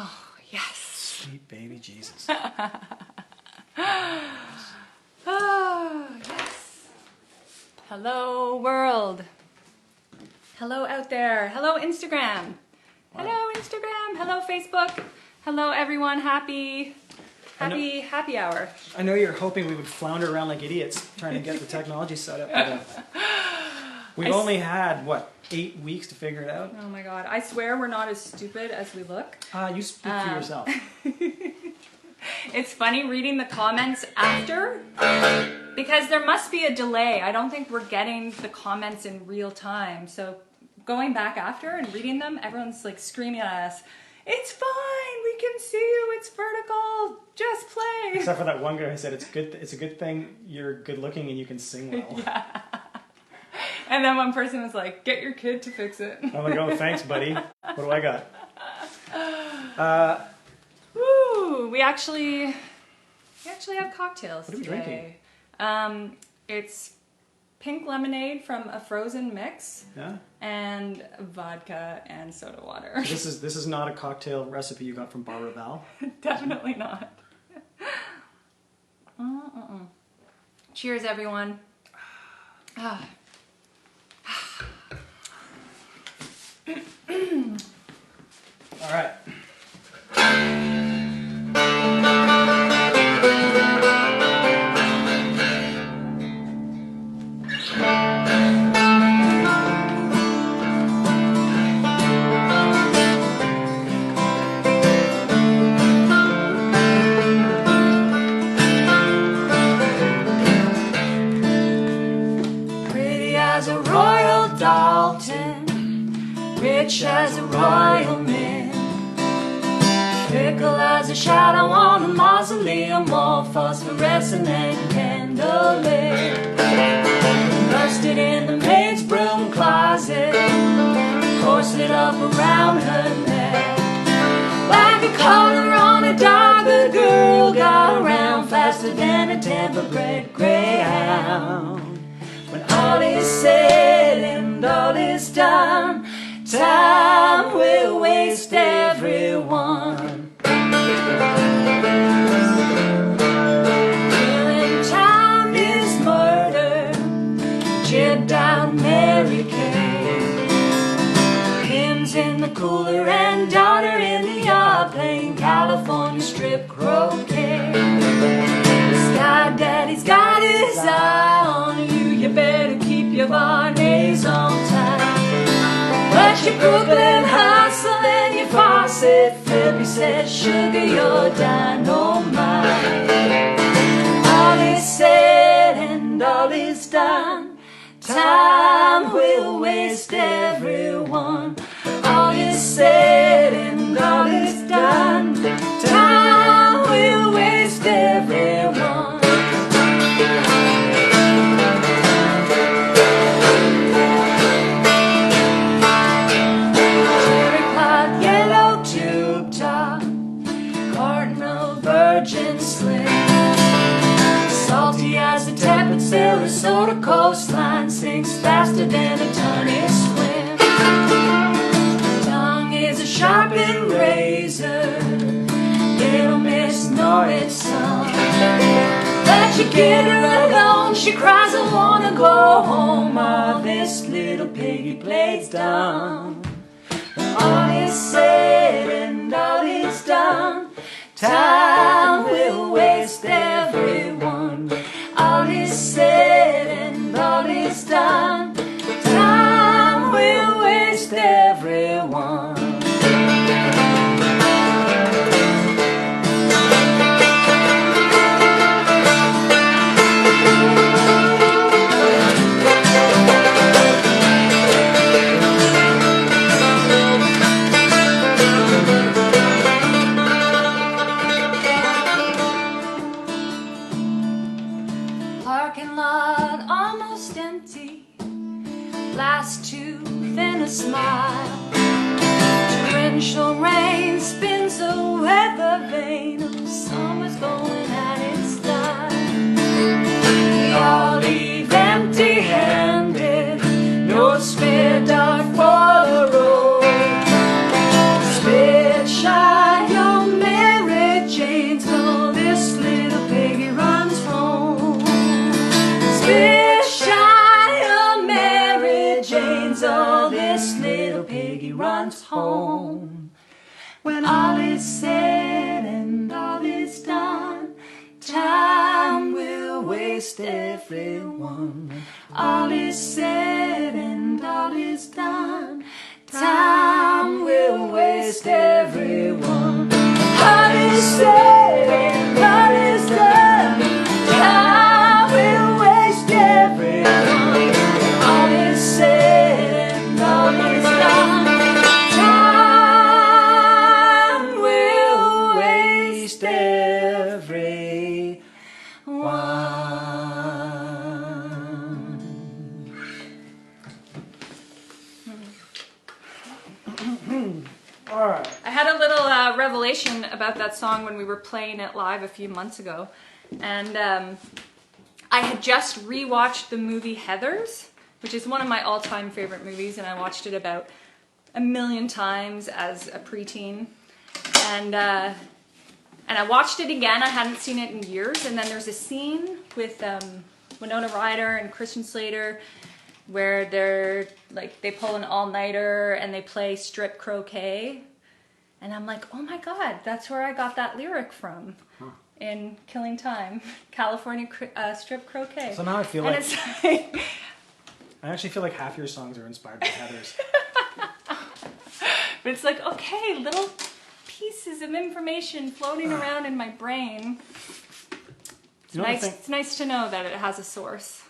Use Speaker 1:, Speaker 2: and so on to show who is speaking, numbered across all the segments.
Speaker 1: Oh, yes.
Speaker 2: Sweet baby Jesus.
Speaker 1: Oh, yes. Hello, world. Hello out there. Hello, Instagram.
Speaker 2: Wow.
Speaker 1: Hello, Instagram. Hello, Facebook. Hello, everyone. Happy hour.
Speaker 2: I know you're hoping we would flounder around like idiots trying to get the technology set up. But, we've only had, 8 weeks to figure it out?
Speaker 1: Oh my God. I swear we're not as stupid as we look.
Speaker 2: You speak for yourself.
Speaker 1: It's funny reading the comments after because there must be a delay. I don't think we're getting the comments in real time. So going back after and reading them, everyone's like screaming at us, "It's fine, we can see you, it's vertical, just play."
Speaker 2: Except for that one guy who said it's a good thing you're good looking and you can sing well.
Speaker 1: Yeah. And then one person was like, "Get your kid to fix it."
Speaker 2: I'm like, "Oh, thanks, buddy. What do I got?"
Speaker 1: Woo! We actually have cocktails
Speaker 2: What are we
Speaker 1: today. It's pink lemonade from a frozen mix.
Speaker 2: Yeah.
Speaker 1: And vodka and soda water.
Speaker 2: This is not a cocktail recipe you got from Barbara Val.
Speaker 1: Definitely not. Cheers, everyone.
Speaker 2: All right.
Speaker 3: Rich as a royal mint, fickle as a shadow on a mausoleum, all phosphorescent and candlelit. Rusted in the maid's broom closet, corset up around her neck. Like a collar on a dog, the girl got around faster than a Tampa-bred greyhound. When all is said and all is done, time will waste everyone. Killing time is murder, jibbed out Mary Kay. Hymns in the cooler and daughter in the yard playing California strip croquet. The sky daddy's got his eye on you, you better keep your Varnays on tight. But your Brooklyn hustle and your faucet flip, he said, sugar, you're dynamite. All is said and all is done, time will waste everyone. All is said and all is done, time will waste everyone. Virgin sling, salty as a tepid Sarasota coastline, sinks faster than a tunny swim. Tongue is a sharpened razor, little miss Norwich sun. But you get her alone, she cries, I wanna go home. Oh, this little piggy play's done. All is said and all is done, time will waste everyone. All is said and all is done, time will waste everyone. Parking lot almost empty, last tooth in a smile. Torrential rain spins a weather vane of summer's going at its style. We all leave empty-handed, no spare dart for the road. Spit shine runs home. When all is said and all is done, time will waste everyone. When all is said and all is done, time will waste everyone. All is said and all is done, time will waste everyone. All is said and all is done, time will waste everyone.
Speaker 2: All right.
Speaker 1: I had a little revelation about that song when we were playing it live a few months ago. And I had just rewatched the movie Heathers, which is one of my all-time favorite movies, and I watched it about 1,000,000 times as a preteen. And I watched it again. I hadn't seen it in years. And then there's a scene with Winona Ryder and Christian Slater where they pull an all-nighter and they play strip croquet. And I'm like, oh my God, that's where I got that lyric from. In Killing Time, California strip croquet.
Speaker 2: So now I feel
Speaker 1: and
Speaker 2: like...
Speaker 1: It's like
Speaker 2: I actually feel like half your songs are inspired by Heathers.
Speaker 1: but it's like, okay, little pieces of information floating around in my brain. It's nice to know that it has a source.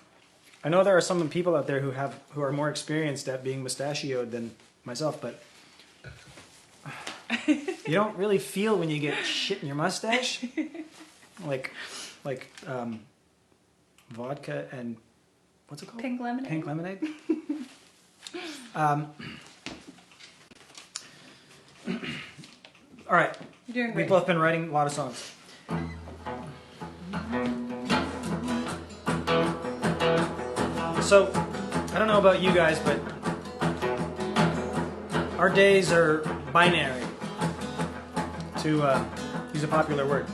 Speaker 2: I know there are some people out there who are more experienced at being mustachioed than myself, but you don't really feel when you get shit in your mustache, like vodka and what's it called?
Speaker 1: Pink lemonade.
Speaker 2: Pink lemonade. All right.
Speaker 1: You're doing
Speaker 2: We've
Speaker 1: great.
Speaker 2: both been writing a lot of songs. So, I don't know about you guys, but our days are binary, to use a popular word.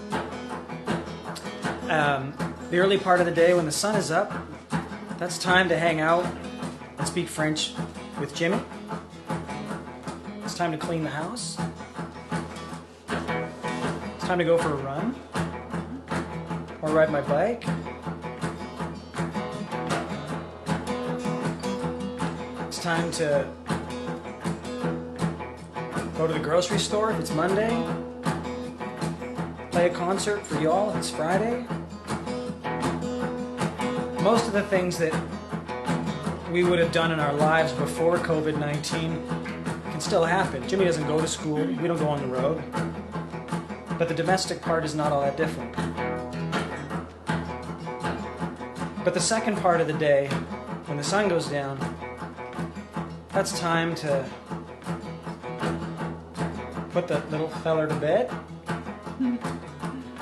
Speaker 2: The early part of the day when the sun is up, that's time to hang out and speak French with Jimmy. It's time to clean the house. It's time to go for a run or ride my bike. It's time to go to the grocery store if it's Monday. Play a concert for y'all if it's Friday. Most of the things that we would have done in our lives before COVID-19 can still happen. Jimmy doesn't go to school. We don't go on the road. But the domestic part is not all that different. But the second part of the day, when the sun goes down, that's time to put the little feller to bed,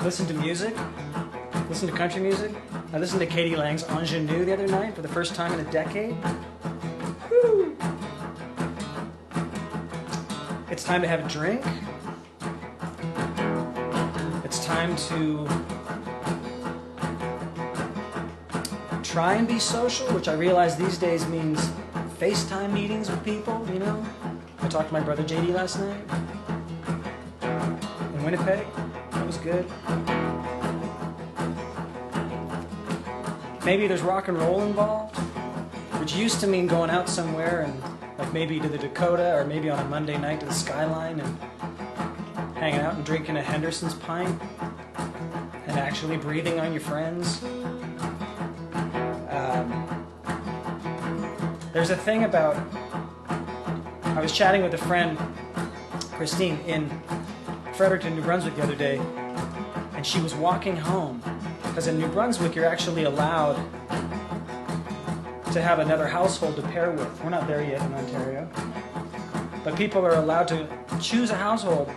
Speaker 2: listen to music, listen to country music. I listened to Katie Lang's Ingenue the other night for the first time in a decade. Woo. It's time to have a drink. It's time to try and be social, which I realize these days means FaceTime meetings with people, you know. I talked to my brother JD last night in Winnipeg. That was good. Maybe there's rock and roll involved, which used to mean going out somewhere and like maybe to the Dakota or maybe on a Monday night to the Skyline and hanging out and drinking a Henderson's pint and actually breathing on your friends. There's a thing about, I was chatting with a friend, Christine, in Fredericton, New Brunswick the other day, and she was walking home. Because in New Brunswick, you're actually allowed to have another household to pair with. We're not there yet in Ontario. But people are allowed to choose a household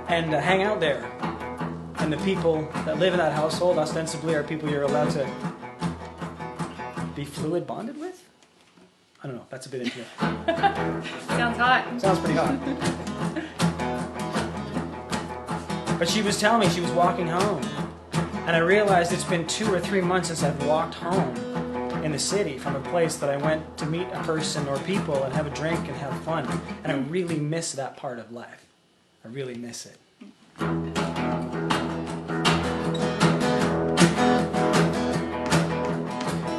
Speaker 2: and hang out there. And the people that live in that household ostensibly are people you're allowed to be fluid bonded with? I don't know, that's a bit intimate.
Speaker 1: Sounds hot.
Speaker 2: Sounds pretty hot. But she was telling me she was walking home. And I realized it's been 2 or 3 months since I've walked home. in the city from a place that I went to meet a person or people and have a drink and have fun. And I really miss that part of life. I really miss it.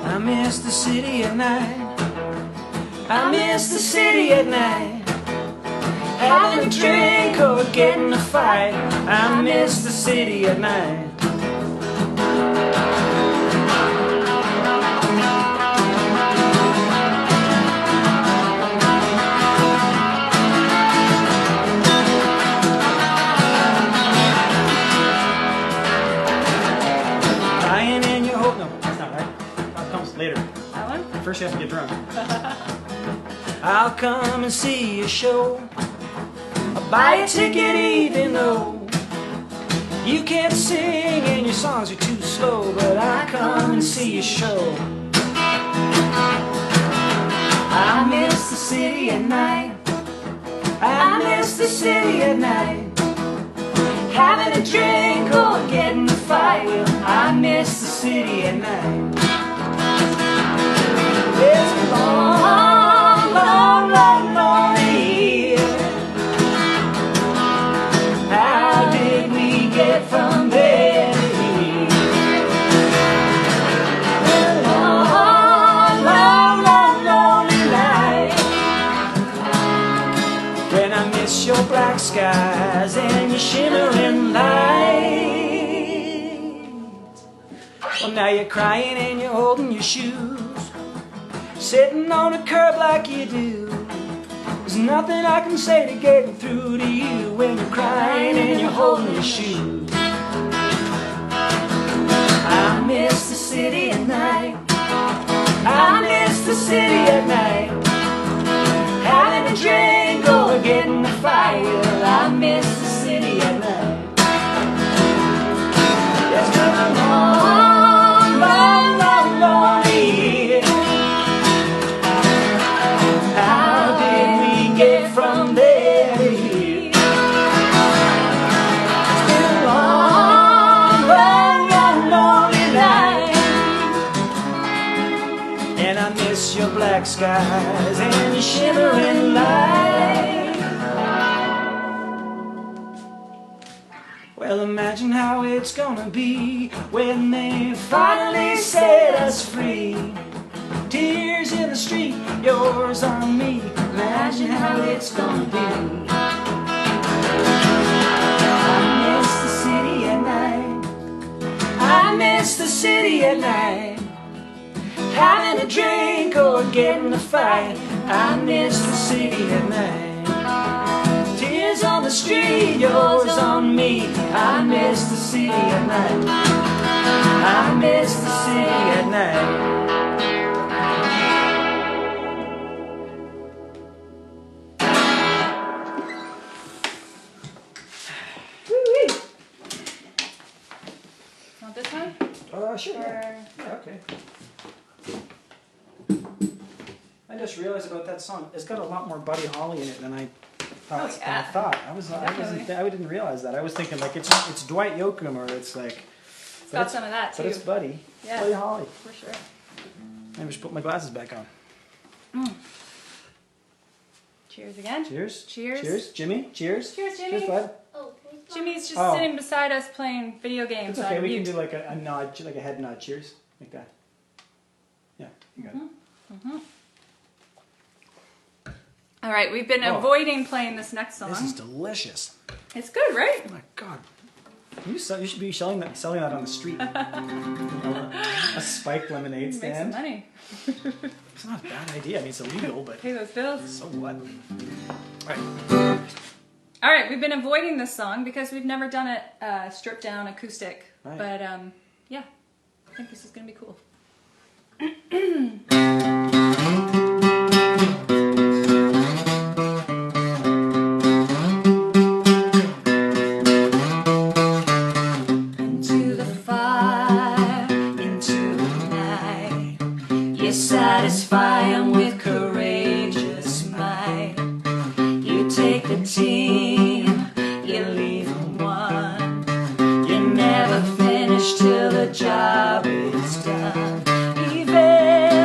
Speaker 2: I miss the city at night. I miss the city at night. Having a drink or getting a fight. I miss the city at night. Lying in your hole. No, that's not right. That comes later.
Speaker 1: That one?
Speaker 2: First you have to get drunk. I'll come and see your show. I'll buy a ticket even though you can't sing and your songs are too slow. But I'll come and see your show. I miss the city at night. I miss the city at night. Having a drink or getting a fight. Well, I miss the city at night. It's a long, long, long, lonely year. How did we get from there to here? A long, long, long, lonely night. When I miss your black skies and your shimmering lights. Well, now you're crying and you're holding your shoes, sitting on a curb like you do. There's nothing I can say to get through to you when you're crying and you're holding your shoes. I miss the city at night. I miss the city at night. Having a drink or getting a fight. Well, I miss the city at night. It's been a long, long, long, lonely year. How did we get from there to here? It's been a long, long, long, lonely night. And I miss your black skies and your shimmering light. Well, imagine how it's gonna be when they finally set us free. Tears in the street, yours on me. Imagine how it's gonna be. I miss the city at night. I miss the city at night. Having a drink or getting a fight. I miss the city at night. Tears on the street, yours on me. I miss the city at night. I miss the city at night.
Speaker 1: Want this one?
Speaker 2: Sure. Yeah, okay. I just realized about that song. It's got a lot more Buddy Holly in it than I thought.
Speaker 1: Oh, yeah.
Speaker 2: I didn't realize that. I was thinking like it's Dwight Yoakam or it's like.
Speaker 1: It's got some of that too.
Speaker 2: But it's Buddy.
Speaker 1: Yeah.
Speaker 2: Buddy Holly.
Speaker 1: For sure.
Speaker 2: I just put my glasses back on.
Speaker 1: Cheers again.
Speaker 2: Cheers.
Speaker 1: Cheers.
Speaker 2: Cheers. Jimmy. Cheers.
Speaker 1: Cheers, Jimmy.
Speaker 2: Cheers, bud.
Speaker 1: Jimmy's just
Speaker 2: Oh.
Speaker 1: sitting beside us playing video games.
Speaker 2: It's okay.
Speaker 1: on
Speaker 2: We can
Speaker 1: mute.
Speaker 2: do like a nod, like a head nod. Cheers. Like that. Yeah. You got it.
Speaker 1: All right, we've been avoiding playing this next song.
Speaker 2: This is delicious.
Speaker 1: It's good, right?
Speaker 2: Oh my god. You should be selling that on the street. A spiked lemonade
Speaker 1: Make some
Speaker 2: stand.
Speaker 1: money.
Speaker 2: It's not a bad idea. I mean, it's illegal, but
Speaker 1: Pay those bills.
Speaker 2: so what? All right.
Speaker 1: All right, we've been avoiding this song because we've never done it stripped down acoustic.
Speaker 2: Right.
Speaker 1: But yeah, I think this is gonna be cool. Into the fire, into the night, you satisfy 'em with courageous might. You take the team, you leave 'em one. You never finish till the job is done. Evangelina,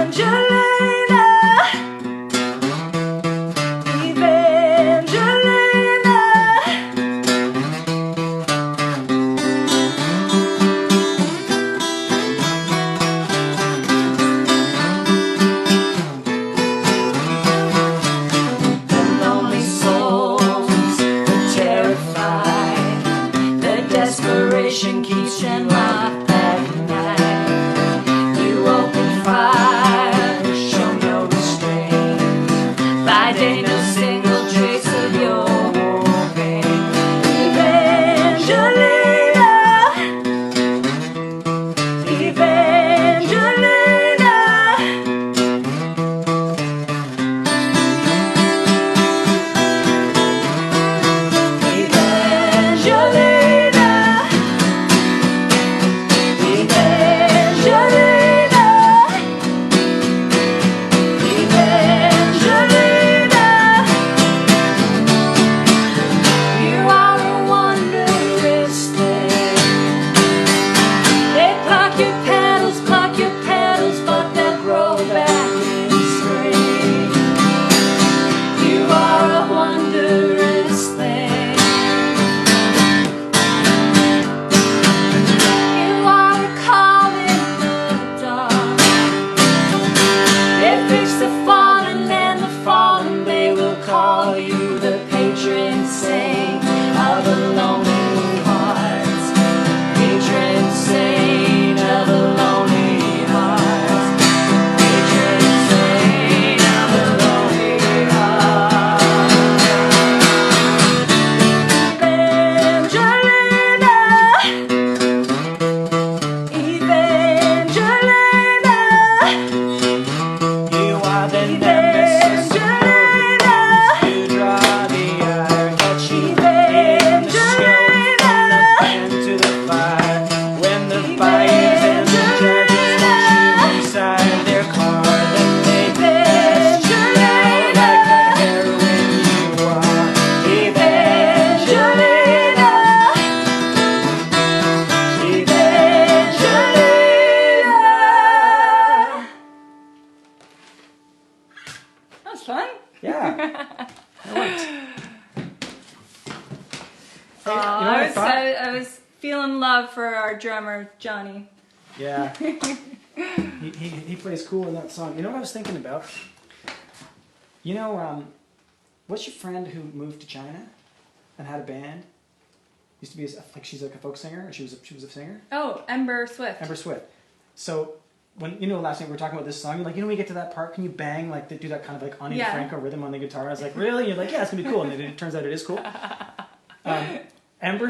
Speaker 2: Hey, you know what I thought?
Speaker 1: I was feeling love for our drummer, Johnny.
Speaker 2: Yeah. he plays cool in that song. You know what I was thinking about? You know, what's your friend who moved to China and had a band? Used to be she's like a folk singer, or she was a singer.
Speaker 1: Oh, Ember Swift.
Speaker 2: Ember Swift. So when last night we were talking about this song, you're like, when we get to that part, can you bang do that kind of like Ani DeFranco rhythm on the guitar? I was like, really? And you're like, yeah, it's gonna be cool. And it turns out it is cool.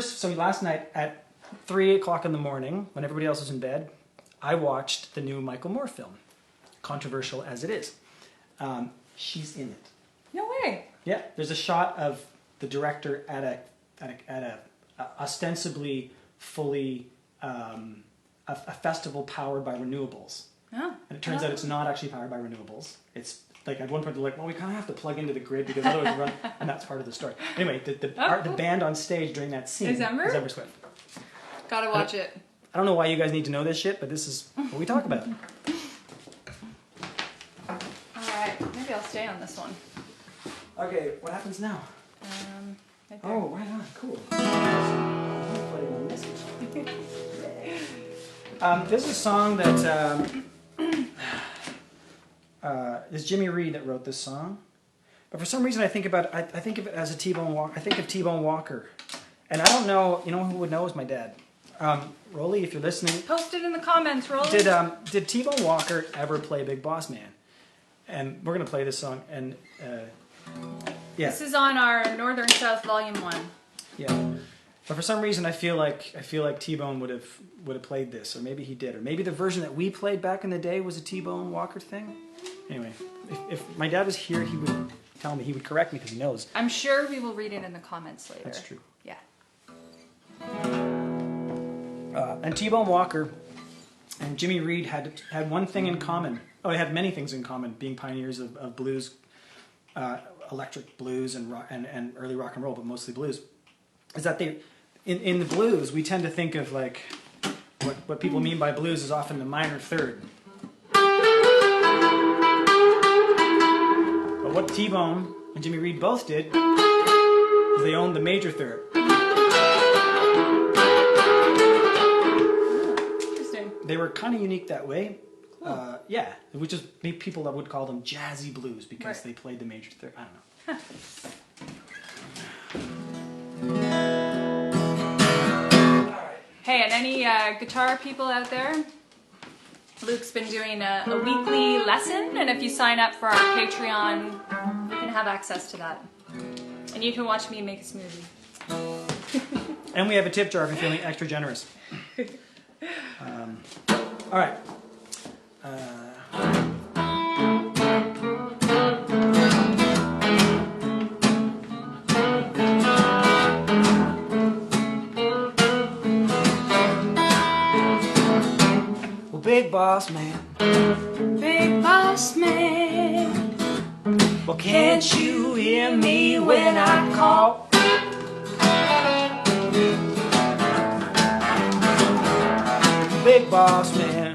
Speaker 2: So last night at 3:00 in the morning, when everybody else was in bed, I watched the new Michael Moore film, controversial as it is. She's in it.
Speaker 1: No way.
Speaker 2: Yeah, there's a shot of the director at a ostensibly fully a festival powered by renewables.
Speaker 1: Oh.
Speaker 2: And it turns out it's not actually powered by renewables. It's like at one point they're like, well, we kind of have to plug into the grid because otherwise we run, and that's part of the story. Anyway, the band on stage during that scene
Speaker 1: is Ember
Speaker 2: Swift.
Speaker 1: Gotta watch it.
Speaker 2: I don't know why you guys need to know this shit, but this is what we talk about.
Speaker 1: Alright, maybe I'll stay on this one.
Speaker 2: Okay, what happens now?
Speaker 1: Right there.
Speaker 2: Oh, right on, cool. This is a song that is Jimmy Reed that wrote this song, but for some reason I think of it as a T-Bone Walker. I think of T-Bone Walker, and I don't know. You know who would know is my dad. Rolly, if you're listening,
Speaker 1: Post it in the comments, Rolly.
Speaker 2: Did T-Bone Walker ever play Big Boss Man? And we're gonna play this song, and yeah.
Speaker 1: This is on our Northern South Volume 1.
Speaker 2: Yeah, but for some reason I feel like T-Bone would have played this, or maybe he did, or maybe the version that we played back in the day was a T-Bone Walker thing. Anyway, if my dad was here, he would tell me. He would correct me because he knows.
Speaker 1: I'm sure we will read it in the comments later.
Speaker 2: That's true.
Speaker 1: Yeah.
Speaker 2: And T-Bone Walker and Jimmy Reed had one thing in common. Oh, they had many things in common, being pioneers of blues, electric blues and early rock and roll, but mostly blues. Is that in the blues we tend to think of like what people mean by blues is often the minor third. But what T-Bone and Jimmy Reed both did is they owned the major third.
Speaker 1: Interesting.
Speaker 2: They were kind of unique that way. Cool. Yeah, which is people that would call them jazzy blues because they played the major third. I don't know.
Speaker 1: Hey, and any guitar people out there? Luke's been doing a weekly lesson, and if you sign up for our Patreon, you can have access to that. And you can watch me make a smoothie.
Speaker 2: And we have a tip jar if you're feeling extra generous. All right. Well, big boss man.
Speaker 3: Big boss man,
Speaker 2: Well, can't you hear me when I call? Big boss man.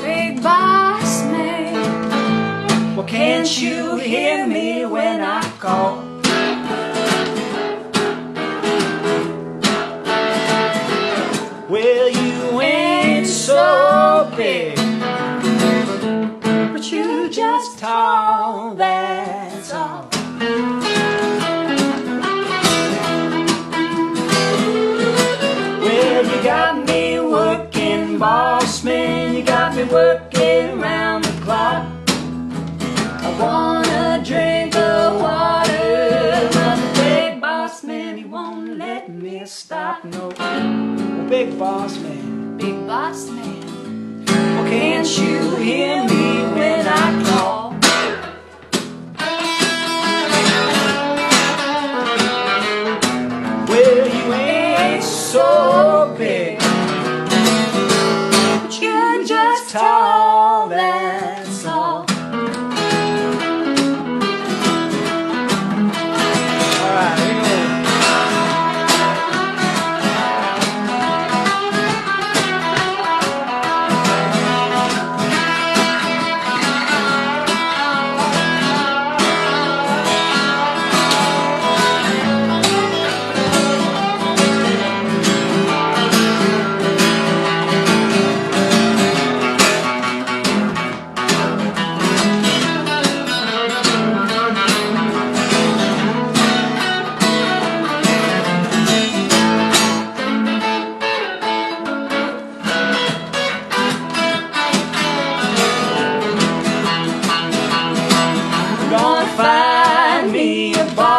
Speaker 3: big boss man,
Speaker 2: Well, can't you hear me when I call? Well, you ain't so big, but you just tall, that's all. Well, you got me working, boss man, you got me working round the clock. I wanna drink the water, but the big boss man, he won't let me stop, no. Oh, big boss man,
Speaker 3: big boss man,
Speaker 2: well, can't you hear me when I call? Well, you ain't so big, but you're just tall, that's all. Alright, here we go.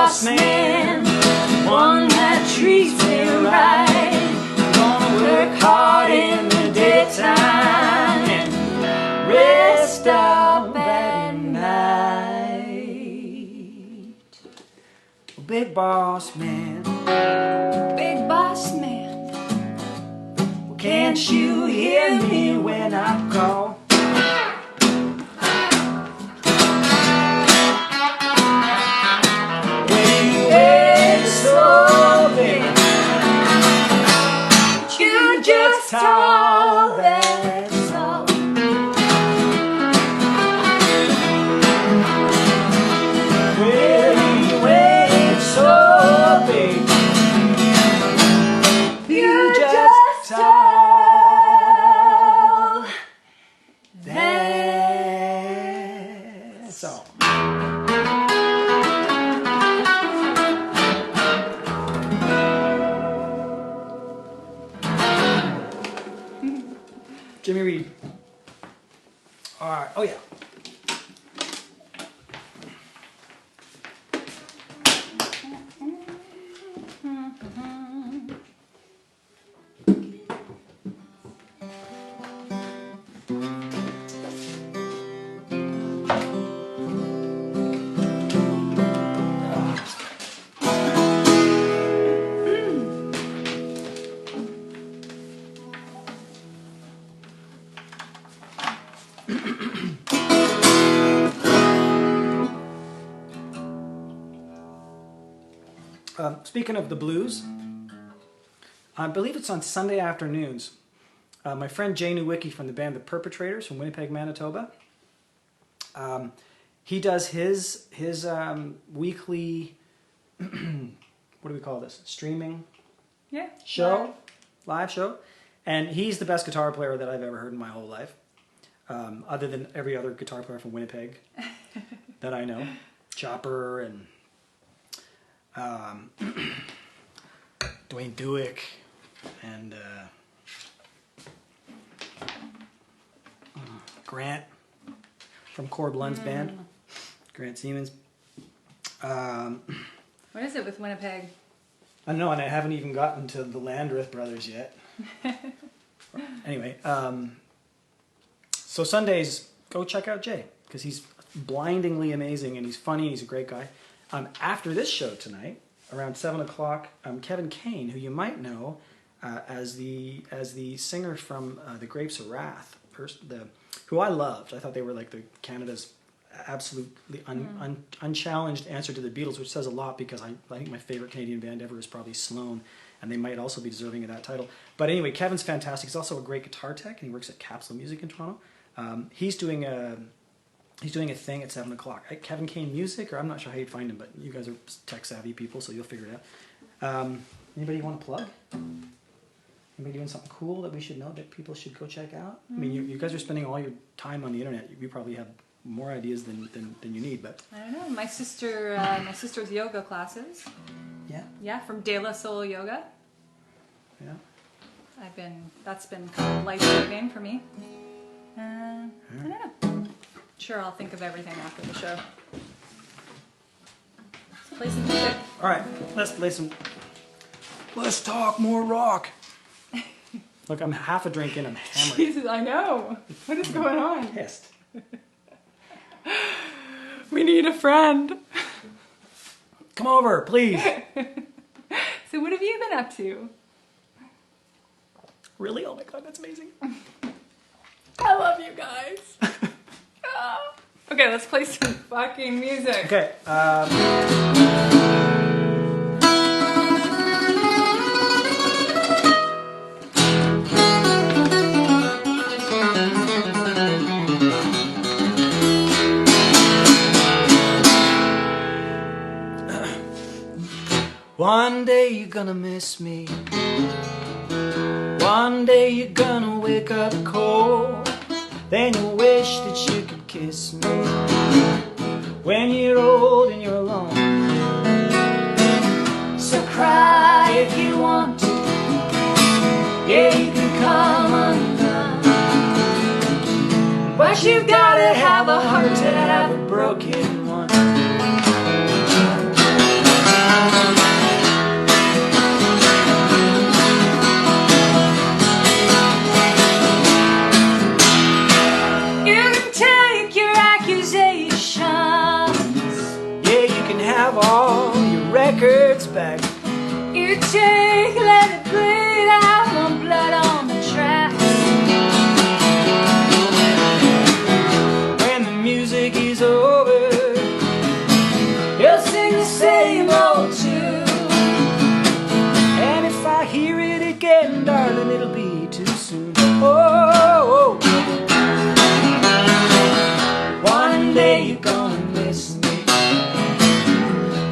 Speaker 3: boss man, one that treats me right. Gonna work hard in the daytime and rest up at night.
Speaker 2: Big boss man,
Speaker 1: Big boss man.
Speaker 3: can't you hear me when I call? When you get so big, you just tall, that's all. When you get so big, you just tall, that's all.
Speaker 2: Jimmy Reed. All right. Oh yeah. Speaking of the blues, I believe it's on Sunday afternoons. My friend Jay Nowicki from the band The Perpetrators from Winnipeg, Manitoba, he does his weekly, what do we call this, streaming
Speaker 1: Yeah.
Speaker 2: show, live show, and he's the best guitar player that I've ever heard in my whole life, other than every other guitar player from Winnipeg that I know, Chopper and Dwayne Dewick and Grant from Core Blund's band, Grant Siemens.
Speaker 1: What is it with Winnipeg?
Speaker 2: I don't know, and I haven't even gotten to the Landreth brothers yet. Anyway, so Sundays, go check out Jay, because he's blindingly amazing and he's funny and he's a great guy. After this show tonight, around 7 o'clock, Kevin Kane, who you might know as the singer from The Grapes of Wrath, who I loved. I thought they were like Canada's absolutely unchallenged answer to the Beatles, which says a lot because I think my favorite Canadian band ever is probably Sloan, and they might also be deserving of that title. But anyway, Kevin's fantastic. He's also a great guitar tech, and he works at Capsule Music in Toronto. He's doing a thing at 7 o'clock. Kevin Kane Music, or I'm not sure how you'd find him, but you guys are tech savvy people, so you'll figure it out. Anybody want to plug? Anybody doing something cool that we should know that people should go check out? I mean, you guys are spending all your time on the internet. You probably have more ideas than you need, but
Speaker 1: I don't know. My sister's yoga classes.
Speaker 2: yeah,
Speaker 1: Yeah, from De La Soul Yoga.
Speaker 2: yeah.
Speaker 1: That's been kind of life-saving for me. I don't know. Sure, I'll think of everything after the show. Let's play some music.
Speaker 2: All right, let's play some. Let's talk more rock. Look, I'm half a drink in. I'm hammered.
Speaker 1: Jesus, I know. What is going on?
Speaker 2: Pissed.
Speaker 1: We need a friend.
Speaker 2: Come over, please.
Speaker 1: So what have you been up to?
Speaker 2: Really? Oh my God, that's amazing.
Speaker 1: I love you guys. Okay, let's play some fucking music.
Speaker 2: Okay. One day you're gonna miss me. One day you're gonna wake up cold. Then you'll wish that you could kiss me. When you're old and you're alone. So cry if you want to. Yeah, you can come undone. But you've gotta have a heart to have a broken one. record's back.
Speaker 3: You take, let it bleed. I want blood on the track.
Speaker 2: When the music is over,
Speaker 3: You'll sing the same old tune.
Speaker 2: and if I hear it again, darling, it'll be too soon. Oh,
Speaker 3: One day you're gonna miss me.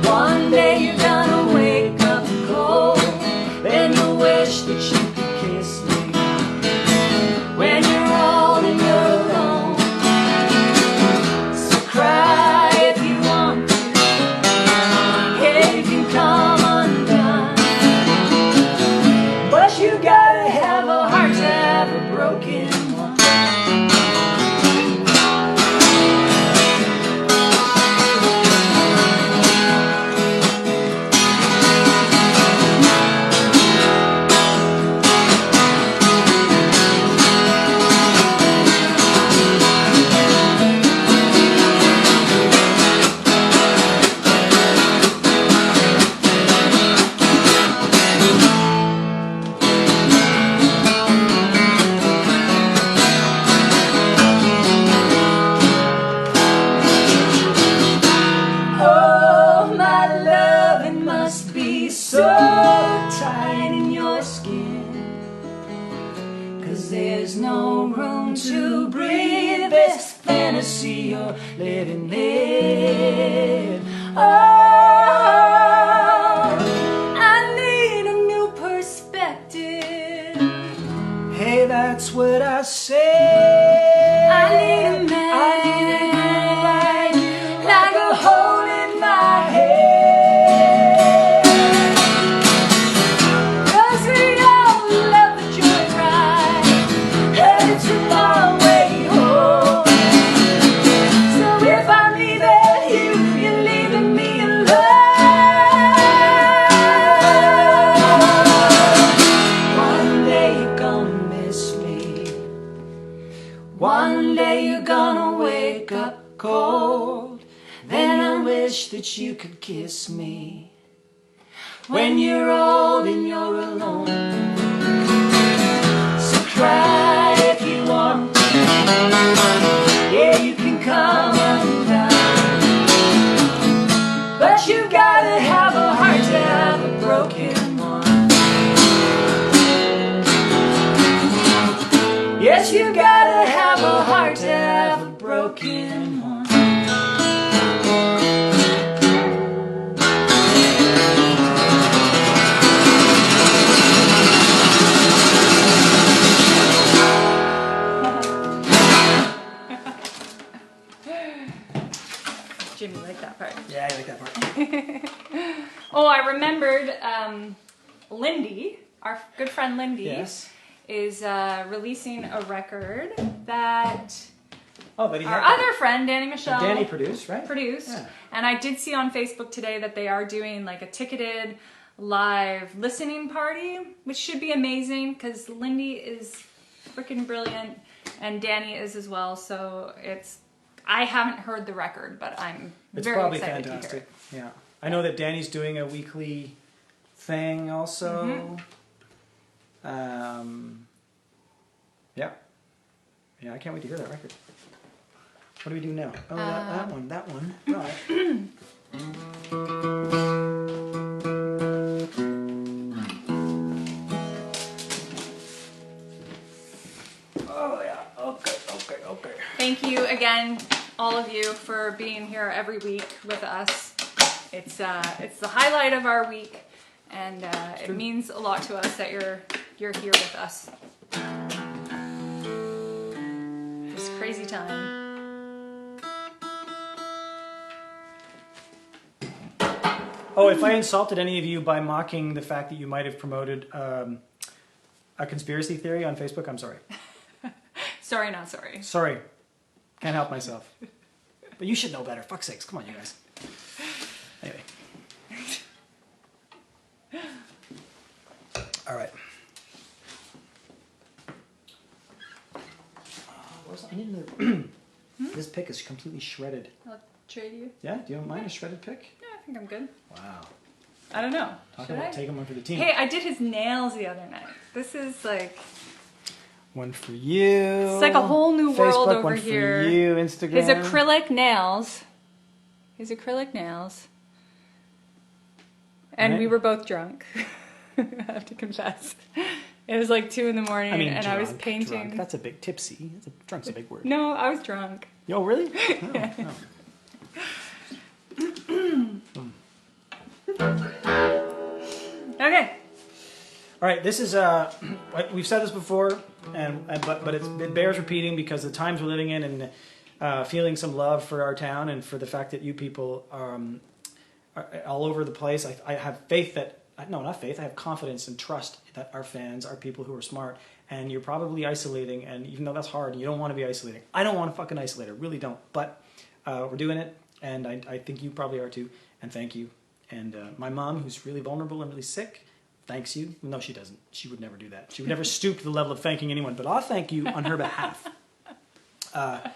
Speaker 3: One day you're gonna wake up cold. Then you'll wish that you could kiss me. When you're old and you're alone, so cry if you want to. Yeah, you can come undone, but you gotta have a heart to have a broken one. Oh, my love, it must be so tight in your skin, 'cause there's no room to breathe this fantasy you're living in. Oh, I need a new perspective.
Speaker 2: hey, that's what I say.
Speaker 3: I need a man like you, like a hole in my head. 'Cause we all love the joyride, headed to our way home. So if I'm leaving you, you're leaving me alone. One day you're gonna miss me. One day you're gonna wake up cold. Then I wish that you could kiss me. When you're old and you're alone, so cry if you want to. Yeah, you can come undone, but you gotta have a heart to have a broken one. Yes, you gotta have a heart to have a broken one. Jimmy liked that part.
Speaker 2: Yeah, I like that part.
Speaker 1: Oh, I remembered Lindy, our good friend Lindy,
Speaker 2: Yes.
Speaker 1: is releasing a record that
Speaker 2: Oh, but he
Speaker 1: our
Speaker 2: had
Speaker 1: other friend, Danny Michelle,
Speaker 2: Danny produced, right?
Speaker 1: produced.
Speaker 2: Yeah.
Speaker 1: And I did see on Facebook today that they are doing like a ticketed live listening party, which should be amazing because Lindy is freaking brilliant and Danny is as well. So I haven't heard the record, but I'm
Speaker 2: It's
Speaker 1: very
Speaker 2: probably
Speaker 1: excited
Speaker 2: fantastic.
Speaker 1: to hear it.
Speaker 2: Yeah. I know that Danny's doing a weekly thing also. Yeah. Yeah, I can't wait to hear that record. What do we do now? Oh, that one. Right. Oh, yeah. Okay.
Speaker 1: Thank you again, all of you, for being here every week with us. It's the highlight of our week, and it means a lot to us that you're here with us. This crazy time.
Speaker 2: Oh, if I insulted any of you by mocking the fact that you might have promoted a conspiracy theory on Facebook, I'm sorry.
Speaker 1: Sorry, not sorry.
Speaker 2: Sorry. Can't help myself. But you should know better. Fuck's sakes. Come on, you guys. Anyway. All right. I need another. This pick is completely shredded.
Speaker 1: I'll trade you.
Speaker 2: Yeah? Do you don't mind a shredded pick?
Speaker 1: Yeah, I think I'm good.
Speaker 2: Wow.
Speaker 1: I don't know.
Speaker 2: Talk
Speaker 1: Should
Speaker 2: about
Speaker 1: I?
Speaker 2: taking one for the team.
Speaker 1: Hey, I did his nails the other night. This is like,
Speaker 2: One for you.
Speaker 1: it's like a whole new world
Speaker 2: Facebook,
Speaker 1: over
Speaker 2: one
Speaker 1: here.
Speaker 2: For you, Instagram.
Speaker 1: His acrylic nails. His acrylic nails. And
Speaker 2: Right.
Speaker 1: we were both drunk. I have to confess. It was like 2 a.m.
Speaker 2: I mean,
Speaker 1: and
Speaker 2: drunk,
Speaker 1: I was painting.
Speaker 2: Drunk. That's a big tipsy. Drunk's a big word.
Speaker 1: No, I was drunk.
Speaker 2: Oh, really? Oh,
Speaker 1: Okay.
Speaker 2: All right, this is we've said this before, but it bears repeating because the times we're living in and feeling some love for our town and for the fact that you people are all over the place. I have faith that not faith. I have confidence and trust that our fans are people who are smart, and you're probably isolating. And even though that's hard, you don't want to be isolating. I don't want to fucking isolate. I really don't. But we're doing it, and I think you probably are too. And thank you. And my mom, who's really vulnerable and really sick, thanks you. No, she doesn't. She would never do that. She would never stoop to the level of thanking anyone. But I'll thank you on her behalf. But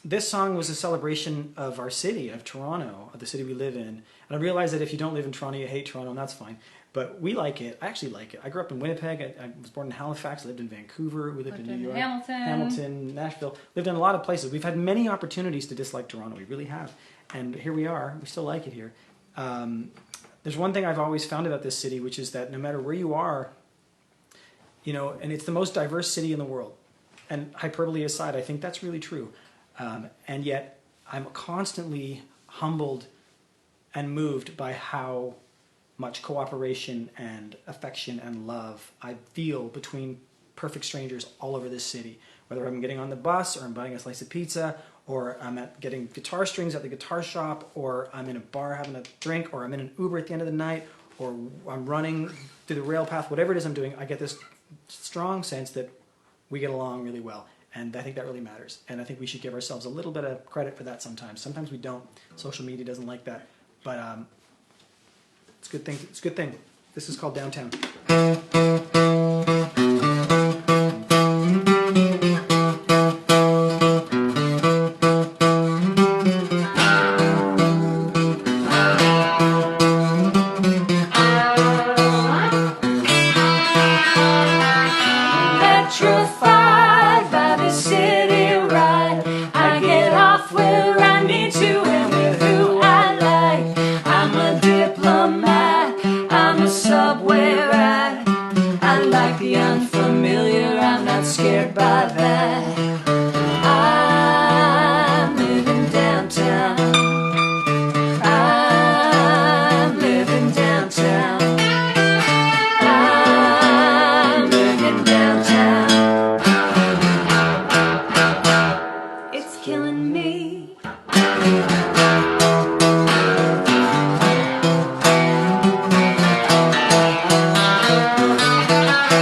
Speaker 2: this song was a celebration of our city, of Toronto, of the city we live in. And I realize that if you don't live in Toronto, you hate Toronto, and that's fine. But we like it. I actually like it. I grew up in Winnipeg. I was born in Halifax. I lived in Vancouver. We lived in New York. Hamilton, Nashville. Lived in a lot of places. We've had many opportunities to dislike Toronto. We really have. And here we are. We still like it here. There's one thing I've always found about this city, which is that no matter where you are, and it's the most diverse city in the world. And hyperbole aside, I think that's really true. And yet I'm constantly humbled and moved by how much cooperation and affection and love I feel between perfect strangers all over this city. Whether I'm getting on the bus or I'm buying a slice of pizza or I'm getting guitar strings at the guitar shop or I'm in a bar having a drink or I'm in an Uber at the end of the night or I'm running through the rail path, whatever it is I'm doing, I get this strong sense that we get along really well. And I think that really matters. And I think we should give ourselves a little bit of credit for that sometimes. Sometimes we don't. Social media doesn't like that. But it's a good thing. It's a good thing. This is called Downtown.
Speaker 3: Petrified by the city ride, I get off where I need to and with who I like. I'm a diplomat, I'm a subway ride. I like the unfamiliar, I'm not scared by that. I'm living downtown. I'm living downtown. I'm living downtown. It's killing me.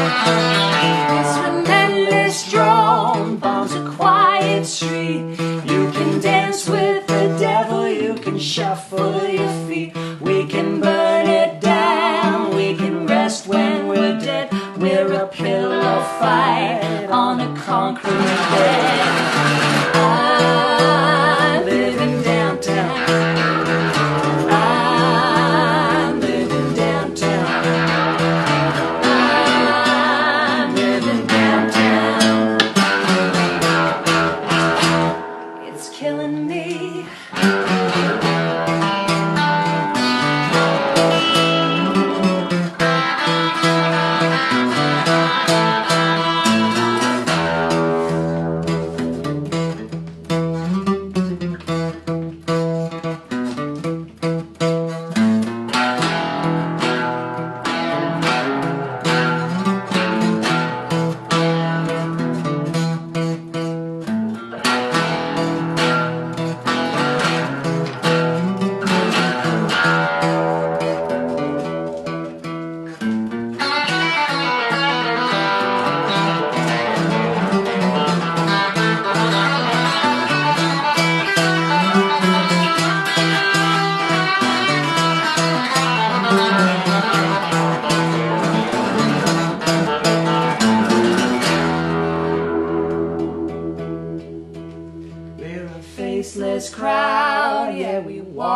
Speaker 3: It's relentless drone bombs a quiet street. You can dance with the devil, you can shuffle your feet. We can burn it down, we can rest when we're dead. We're a pillow fight on a concrete bed. I'm living downtown. I'm living downtown. I'm living downtown. It's killing me.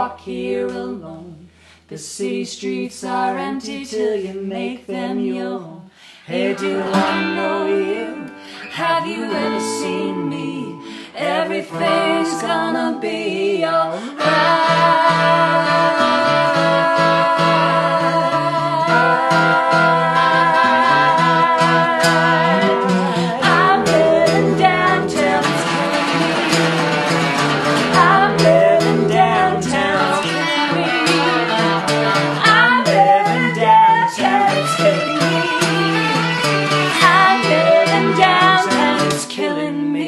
Speaker 3: walk here alone. The city streets are empty till you make them your own. Hey, do I know you? Have you ever seen me? Everything's gonna be alright. I'm living downtown, it's killing me. I'm living downtown, it's killing me. I'm living downtown, it's killing me. I'm living downtown, it's killing me.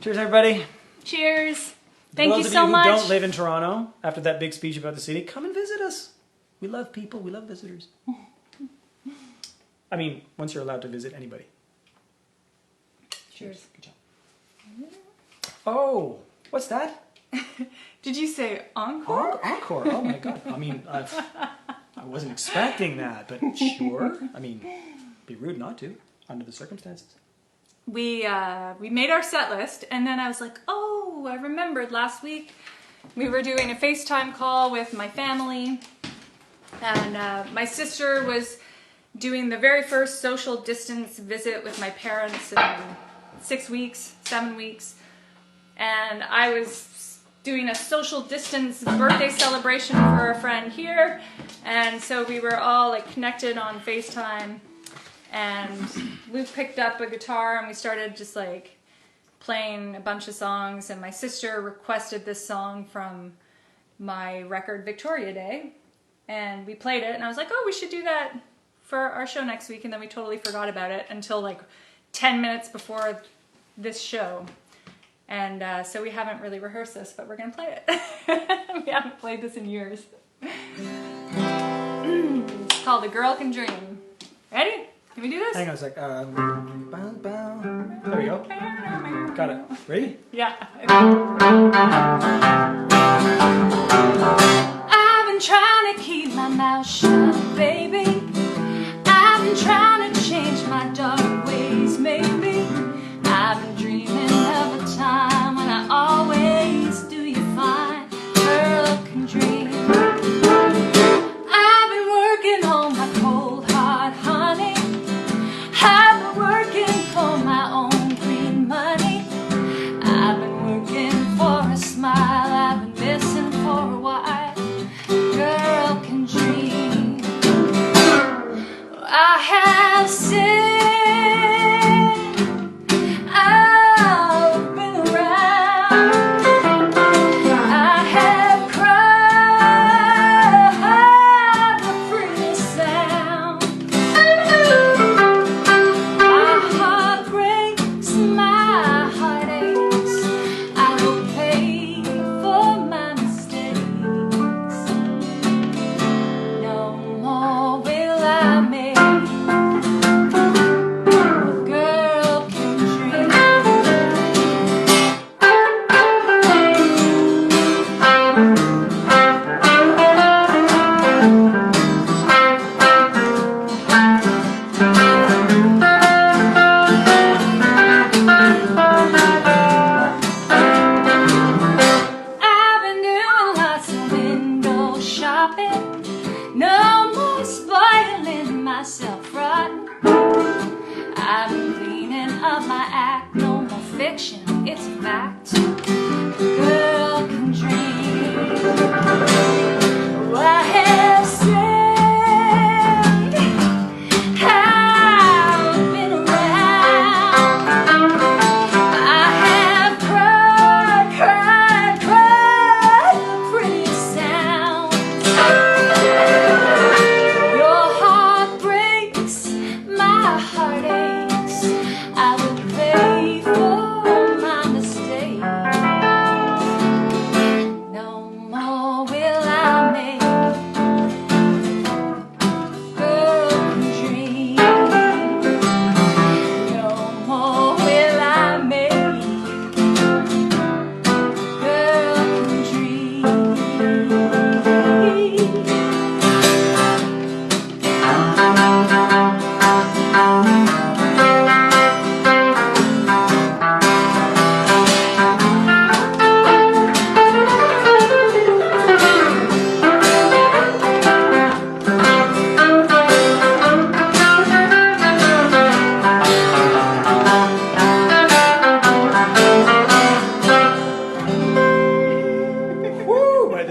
Speaker 2: Cheers, everybody.
Speaker 1: Cheers. Thank
Speaker 2: For
Speaker 1: you
Speaker 2: those
Speaker 1: so
Speaker 2: of you
Speaker 1: much.
Speaker 2: who don't live in Toronto, after that big speech about the city, come and visit us. We love people. We love visitors. I mean, once you're allowed to visit anybody.
Speaker 1: Cheers.
Speaker 2: Good job. Oh, what's that?
Speaker 1: Did you say encore?
Speaker 2: Encore. Oh my God. I mean, I wasn't expecting that, but sure. I mean, be rude not to under the circumstances.
Speaker 1: We made our set list, and then I was like, oh, I remembered last week we were doing a FaceTime call with my family, and my sister was doing the very first social distance visit with my parents in 6 weeks, 7 weeks, and I was doing a social distance birthday celebration for a friend here, and so we were all like connected on FaceTime. And we picked up a guitar and we started just like playing a bunch of songs. And my sister requested this song from my record Victoria Day. And we played it and I was like, oh, we should do that for our show next week. And then we totally forgot about it until like 10 minutes before this show. And so we haven't really rehearsed this, but we're going to play it. We haven't played this in years. It's called A Girl Can Dream. Ready? Can we do this?
Speaker 2: Hang on a sec. Bow, bow. There we go. Got it. Ready?
Speaker 1: Yeah. I've been trying to keep my mouth shut, baby. I've been trying to change my dark ways, maybe. I've been dreaming of a time when I always do you fine. Girl can dream. I've been working on my cold heart, honey. I've been working for my own green money. I've been working for a small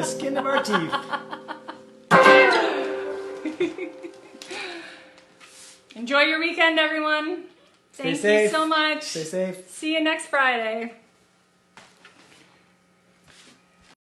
Speaker 2: the skin of our teeth.
Speaker 1: Enjoy your weekend, everyone. Thank you
Speaker 2: safe.
Speaker 1: so much.
Speaker 2: Stay safe.
Speaker 1: See you next Friday.